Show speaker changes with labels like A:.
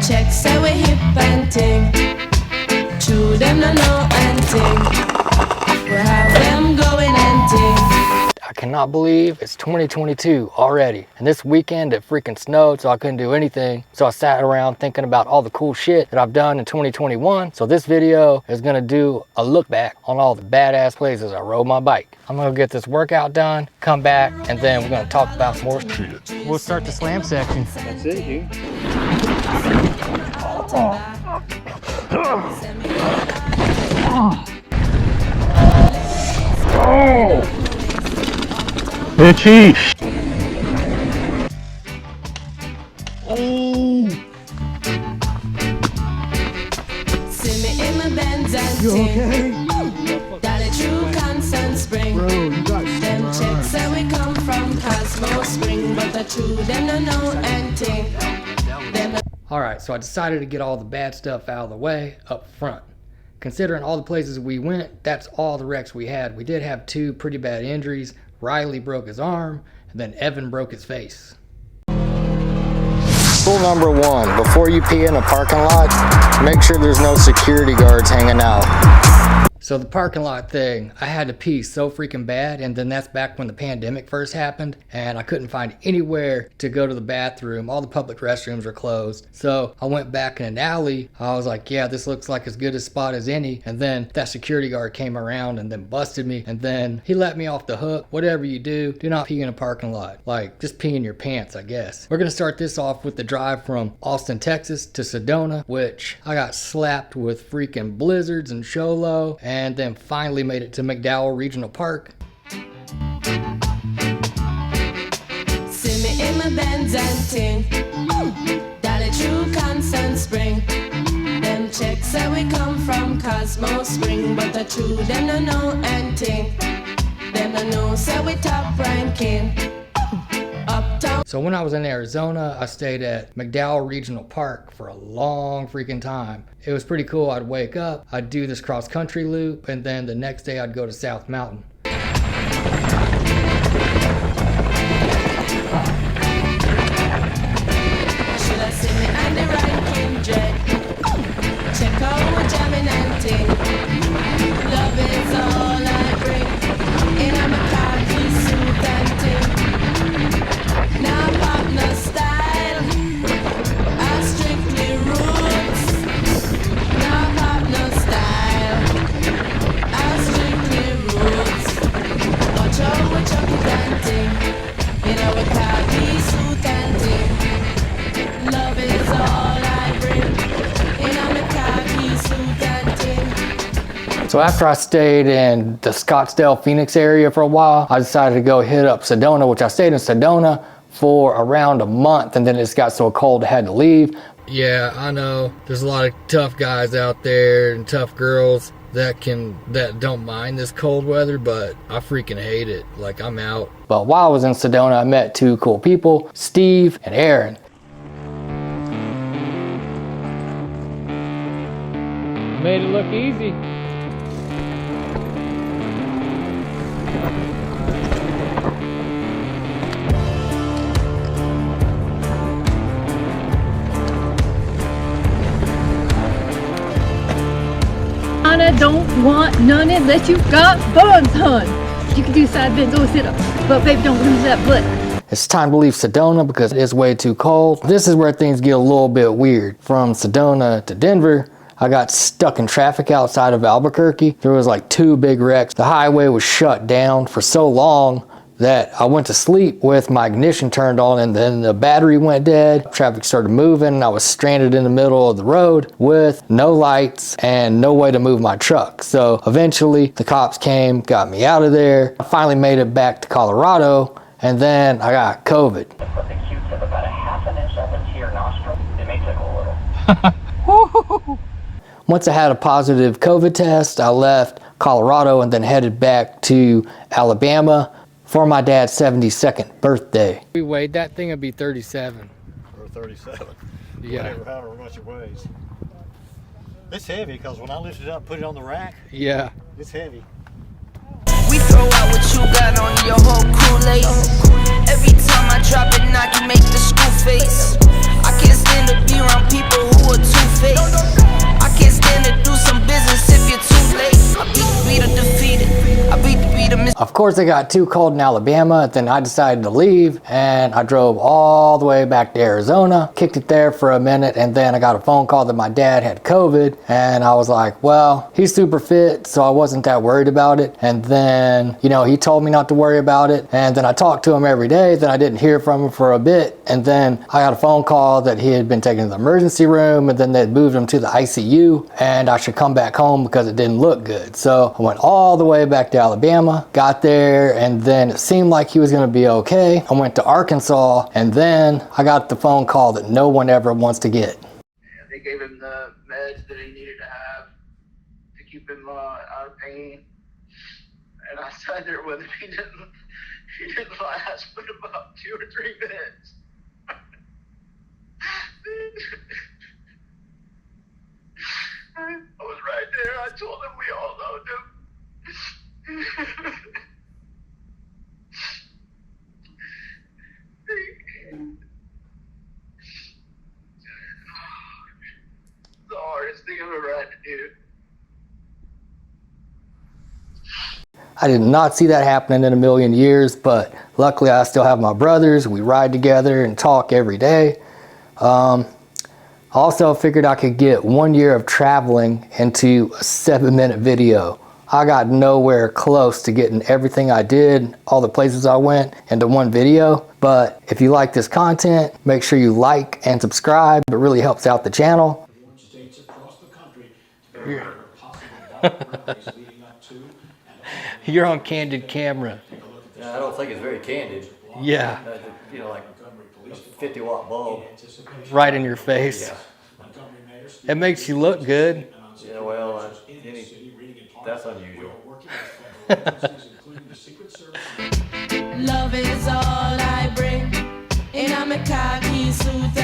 A: Them checks say we hip and ting. True, them no know and ting. We have them going and ting.
B: I cannot believe it's 2022 already. And this weekend it freaking snowed, so I couldn't do anything. So I sat around thinking about all the cool shit that I've done in 2021. So this video is gonna do a look back on all the badass places I rode my bike. I'm gonna get this workout done, come back, and then we're gonna talk about some more shit. We'll start the slam section.
C: That's it, dude.
B: Oh!
C: Itchy!
B: Oh!
A: See me in my Benz and
C: You
A: ting.
C: okay?
A: That a true constant spring.
C: Bro, you got
A: Them checks say we come from Cosmo Spring, but the true them no know and ting. Them no
B: Alright, so I decided to get all the bad stuff out of the way up front. Considering all the places we went, that's all the wrecks we had. We did have 2 pretty bad injuries. Riley broke his arm, and then Evan broke his face. Rule number 1, before you pee in a parking lot, make sure there's no security guards hanging out. So the parking lot thing, I had to pee so freaking bad, and then that's back when the pandemic first happened, and I couldn't find anywhere to go to the bathroom. All the public restrooms were closed. So I went back in an alley. I was like, yeah, this looks like as good a spot as any. And then that security guard came around and then busted me, and then he let me off the hook. Whatever you do not pee in a parking lot. Like, just pee in your pants, I guess. We're gonna start this off with the drive from Austin, Texas to Sedona, which I got slapped with freaking blizzards and Sholo, and then finally made it to McDowell Regional Park.
A: see me in my Benz and ting. That a true constant spring. Them checks say we come from Cosmo Spring, but the true them no know and ting. Them no know say we top ranking. Uptown.
B: So when I was in Arizona, I stayed at McDowell Regional Park for a long freaking time. It was pretty cool. I'd wake up, I'd do this cross country loop, and then the next day I'd go to South Mountain.
A: Should I see me and the ranking dread? Check out what jamming and ting. Love is all I bring. In my khaki suit and ting. Now pop no style. I strictly roots. Now pop no style. I strictly roots. Watch out what chucky and ting. In our khaki suit and ting. Love is all I bring. In my khaki suit and ting.
B: So after I stayed in the Scottsdale, Phoenix area for a while, I decided to go hit up Sedona, which I stayed in Sedona for around a month, and then it just got so cold I had to leave. Yeah, I know. There's a lot of tough guys out there and tough girls that don't mind this cold weather, but I freaking hate it. Like, I'm out. But while I was in Sedona, I met 2 cool people, Steve and Aaron. Made it look easy.
D: I don't want none unless you've got buns, hun. You can do side bends or sit-ups, but baby, don't lose that butt.
B: It's time to leave Sedona because it's way too cold. This is where things get a little bit weird. From Sedona to Denver, I got stuck in traffic outside of Albuquerque. There was like 2 big wrecks. The highway was shut down for so long that I went to sleep with my ignition turned on, and then the battery went dead. Traffic started moving, and I was stranded in the middle of the road with no lights and no way to move my truck. So eventually the cops came, got me out of there. I finally made it back to Colorado, and then I got COVID.
E: Put the Q-tip about a half an inch up into your nostril. It may tickle a little.
B: Once I had a positive COVID test, I left Colorado and then headed back to Alabama for my dad's 72nd birthday. If we weighed that thing, it'd be 37.
C: Or 37.
B: Yeah.
C: Whatever, however much it weighs. It's heavy because when I lift it up, put it on the rack,
B: Yeah.
C: it's heavy.
F: We throw out what you got on your whole Kool-Aid. Every time I drop it, knock you make the school face. I can't stand to be around people who
B: course, it got too cold in Alabama, and then I decided to leave, and I drove all the way back to Arizona, kicked it there for a minute, and then I got a phone call that my dad had COVID, and I was like, well, he's super fit, so I wasn't that worried about it. And then, you know, he told me not to worry about it, and then I talked to him every day, then I didn't hear from him for a bit, and then I got a phone call that he had been taken to the emergency room, and then they'd moved him to the ICU, and I should come back home because it didn't look good. So I went all the way back to Alabama, got there, and then it seemed like he was going to be okay. I went to Arkansas, and then I got the phone call that no one ever wants to get.
G: They gave him the meds that he needed to have to keep him out of pain. And I sat there with him. He didn't last but about 2 or 3 minutes. I was right there. I told him we all loved him. The hardest thing I've ever had to do.
B: I did not see that happening in a million years, but luckily I still have my brothers. We ride together and talk every day. Also figured I could get 1 year of traveling into a 7-minute video. I got nowhere close to getting everything I did, all the places I went, into one video. But if you like this content, make sure you like and subscribe. It really helps out the channel. You're on candid camera.
C: Yeah, I don't think it's very candid.
B: Yeah.
C: You know, like a 50-watt bulb.
B: Right in your face.
C: Yeah.
B: It makes you look good.
C: Yeah, well, that's unusual.
A: Love is all I bring, and I'm a khaki suit.